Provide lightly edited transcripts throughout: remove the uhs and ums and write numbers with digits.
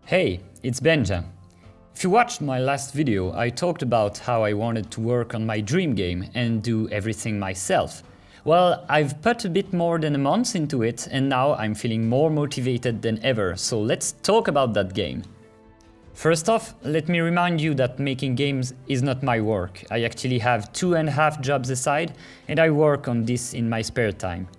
Hey, it's Benja. If you watched my last video, I talked about how I wanted to work on my dream game and do everything myself. Well, I've put a bit more than a month into it and now I'm feeling more motivated than ever, so let's talk about that game. First off, let me remind you that making games is not my work. I actually have 2.5 jobs aside and I work on this in my spare time.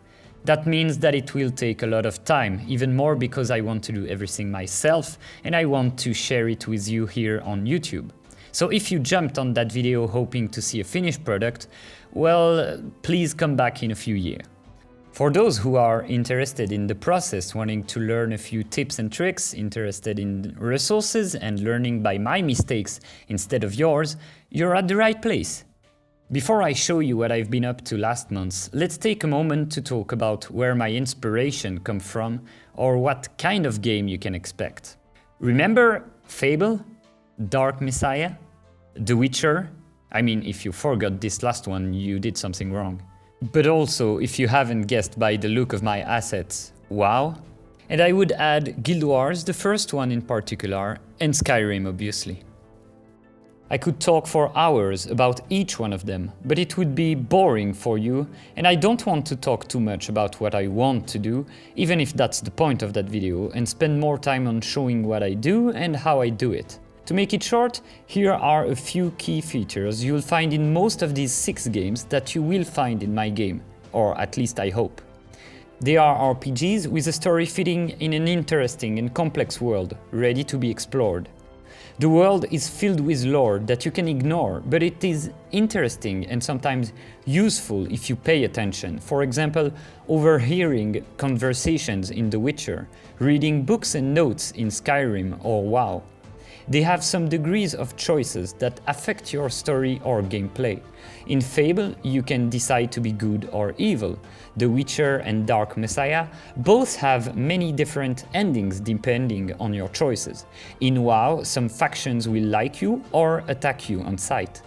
That means that it will take a lot of time, even more because I want to do everything myself and I want to share it with you here on YouTube. So if you jumped on that video hoping to see a finished product, well, please come back in a few years. For those who are interested in the process, wanting to learn a few tips and tricks, interested in resources and learning by my mistakes instead of yours, you're at the right place. Before I show you what I've been up to last month, let's take a moment to talk about where my inspiration comes from or what kind of game you can expect. Remember Fable? Dark Messiah? The Witcher? I mean, if you forgot this last one, you did something wrong. But also, if you haven't guessed by the look of my assets, WoW? And I would add Guild Wars, the first one in particular, and Skyrim obviously. I could talk for hours about each one of them, but it would be boring for you, and I don't want to talk too much about what I want to do, even if that's the point of that video, and spend more time on showing what I do and how I do it. To make it short, here are a few key features you'll find in most of these 6 games that you will find in my game, or at least I hope. They are RPGs with a story fitting in an interesting and complex world, ready to be explored. The world is filled with lore that you can ignore, but it is interesting and sometimes useful if you pay attention. For example, overhearing conversations in The Witcher, reading books and notes in Skyrim or WoW. They have some degrees of choices that affect your story or gameplay. In Fable, you can decide to be good or evil. The Witcher and Dark Messiah both have many different endings depending on your choices. In WoW, some factions will like you or attack you on sight.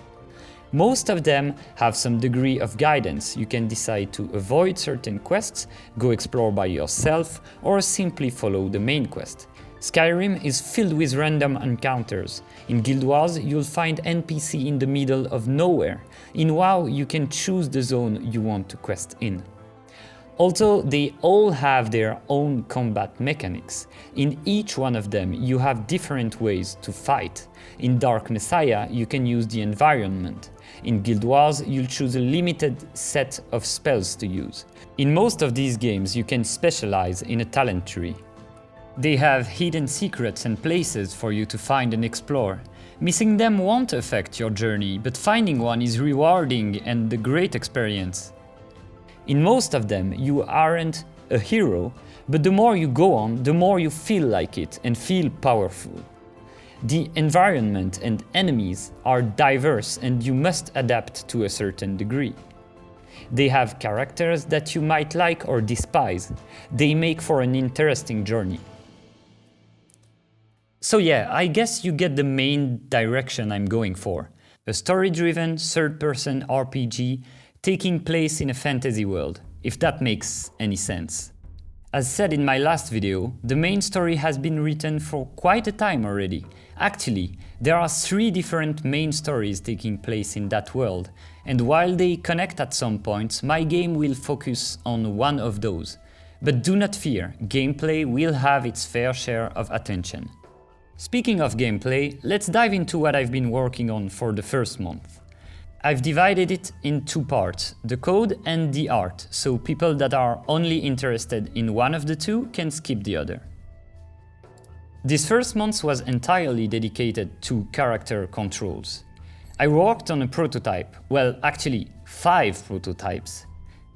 Most of them have some degree of guidance. You can decide to avoid certain quests, go explore by yourself, or simply follow the main quest. Skyrim is filled with random encounters. In Guild Wars, you'll find NPC in the middle of nowhere. In WoW, you can choose the zone you want to quest in. Although they all have their own combat mechanics, in each one of them you have different ways to fight. In Dark Messiah, you can use the environment. In Guild Wars, you'll choose a limited set of spells to use. In most of these games, you can specialize in a talent tree. They have hidden secrets and places for you to find and explore. Missing them won't affect your journey, but finding one is rewarding and a great experience. In most of them, you aren't a hero, but the more you go on, the more you feel like it and feel powerful. The environment and enemies are diverse and you must adapt to a certain degree. They have characters that you might like or despise. They make for an interesting journey. So yeah, I guess you get the main direction I'm going for. A story-driven, third-person RPG taking place in a fantasy world, if that makes any sense. As said in my last video, the main story has been written for quite a time already. Actually, there are 3 different main stories taking place in that world, and while they connect at some points, my game will focus on one of those. But do not fear, gameplay will have its fair share of attention. Speaking of gameplay, let's dive into what I've been working on for the first month. I've divided it in 2 parts, the code and the art, so people that are only interested in one of the 2 can skip the other. This first month was entirely dedicated to character controls. I worked on a prototype, well actually 5 prototypes.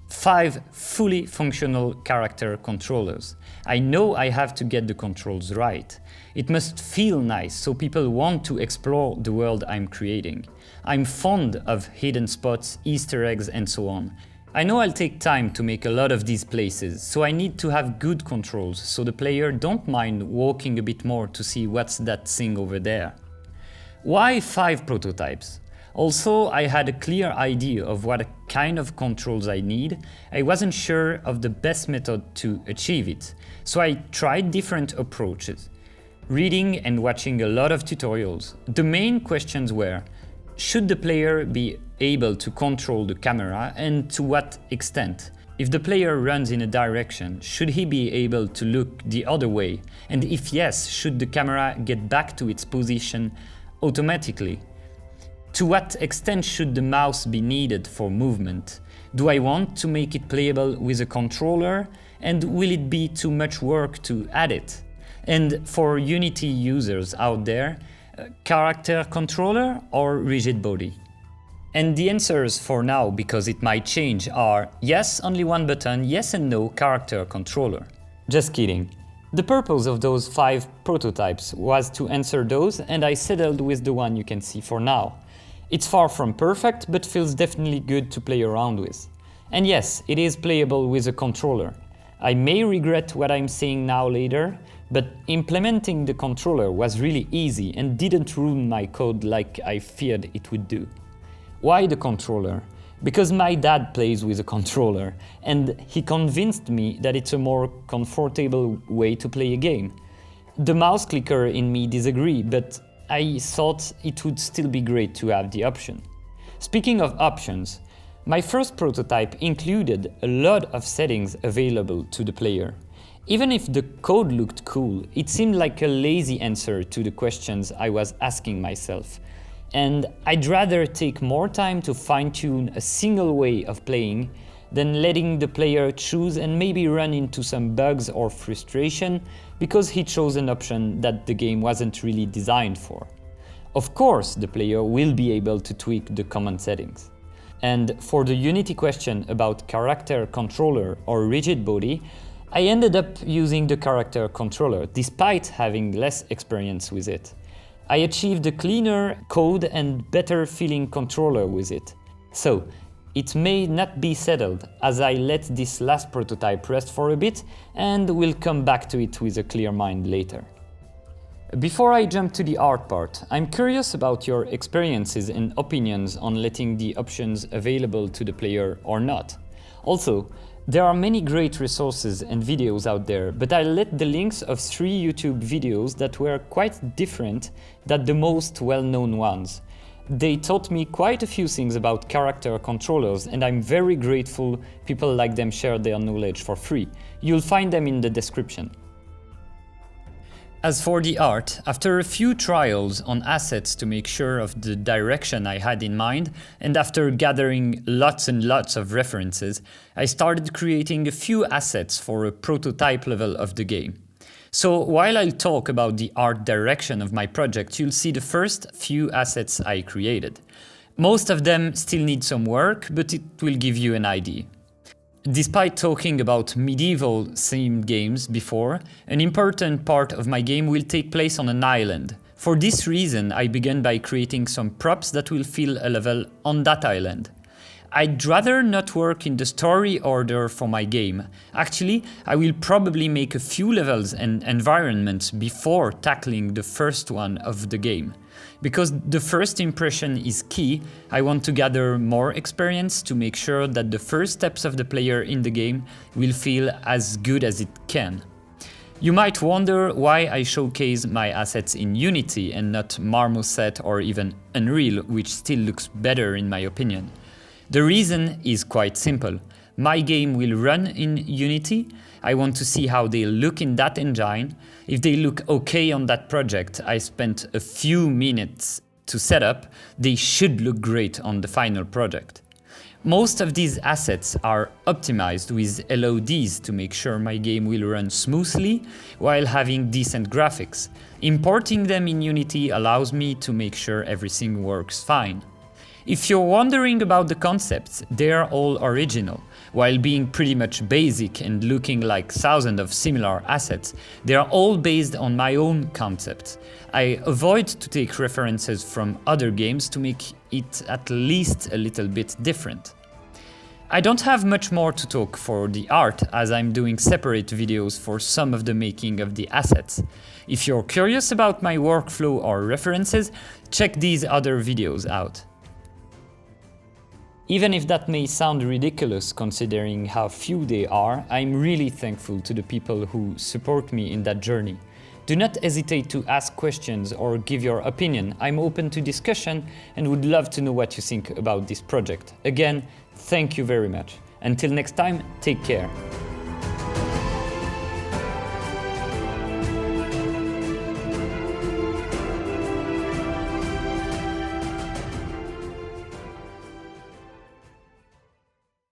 5 fully functional character controllers. I know I have to get the controls right. It must feel nice so people want to explore the world I'm creating. I'm fond of hidden spots, Easter eggs and so on. I know I'll take time to make a lot of these places, so I need to have good controls so the player don't mind walking a bit more to see what's that thing over there. Why 5 prototypes? Also, I had a clear idea of what kind of controls I need. I wasn't sure of the best method to achieve it, so I tried different approaches. reading and watching a lot of tutorials. The main questions were, should the player be able to control the camera and to what extent? If the player runs in a direction, should he be able to look the other way? And if yes, should the camera get back to its position automatically? To what extent should the mouse be needed for movement? Do I want to make it playable with a controller? And will it be too much work to add it? And for Unity users out there, character controller or rigid body? And the answers for now, because it might change, are yes, only one button, yes and no, character controller. Just kidding. The purpose of those 5 prototypes was to answer those, and I settled with the one you can see for now. It's far from perfect, but feels definitely good to play around with. And yes, it is playable with a controller. I may regret what I'm saying now later, but implementing the controller was really easy and didn't ruin my code like I feared it would do. Why the controller? Because my dad plays with a controller, and he convinced me that it's a more comfortable way to play a game. The mouse clicker in me disagreed, but I thought it would still be great to have the option. Speaking of options, my first prototype included a lot of settings available to the player. Even if the code looked cool, it seemed like a lazy answer to the questions I was asking myself. And I'd rather take more time to fine-tune a single way of playing than letting the player choose and maybe run into some bugs or frustration because he chose an option that the game wasn't really designed for. Of course, the player will be able to tweak the common settings. And for the Unity question about character controller or rigid body, I ended up using the character controller despite having less experience with it. I achieved a cleaner code and better feeling controller with it. So, it may not be settled as I let this last prototype rest for a bit and will come back to it with a clear mind later. Before I jump to the art part, I'm curious about your experiences and opinions on letting the options available to the player or not. Also, there are many great resources and videos out there, but I let the links of 3 YouTube videos that were quite different than the most well-known ones. They taught me quite a few things about character controllers, and I'm very grateful people like them share their knowledge for free. You'll find them in the description. As for the art, after a few trials on assets to make sure of the direction I had in mind, and after gathering lots and lots of references, I started creating a few assets for a prototype level of the game. So while I'll talk about the art direction of my project, you'll see the first few assets I created. Most of them still need some work, but it will give you an idea. Despite talking about medieval themed games before, an important part of my game will take place on an island. For this reason, I began by creating some props that will fill a level on that island. I'd rather not work in the story order for my game. Actually, I will probably make a few levels and environments before tackling the first one of the game. Because the first impression is key, I want to gather more experience to make sure that the first steps of the player in the game will feel as good as it can. You might wonder why I showcase my assets in Unity and not Marmoset or even Unreal, which still looks better in my opinion. The reason is quite simple. My game will run in Unity. I want to see how they look in that engine. If they look okay on that project I spent a few minutes to set up, they should look great on the final project. Most of these assets are optimized with LODs to make sure my game will run smoothly while having decent graphics. Importing them in Unity allows me to make sure everything works fine. If you're wondering about the concepts, they are all original. While being pretty much basic and looking like thousands of similar assets, they are all based on my own concepts. I avoid to take references from other games to make it at least a little bit different. I don't have much more to talk for the art as I'm doing separate videos for some of the making of the assets. If you're curious about my workflow or references, check these other videos out. Even if that may sound ridiculous considering how few they are, I'm really thankful to the people who support me in that journey. Do not hesitate to ask questions or give your opinion. I'm open to discussion and would love to know what you think about this project. Again, thank you very much. Until next time, take care.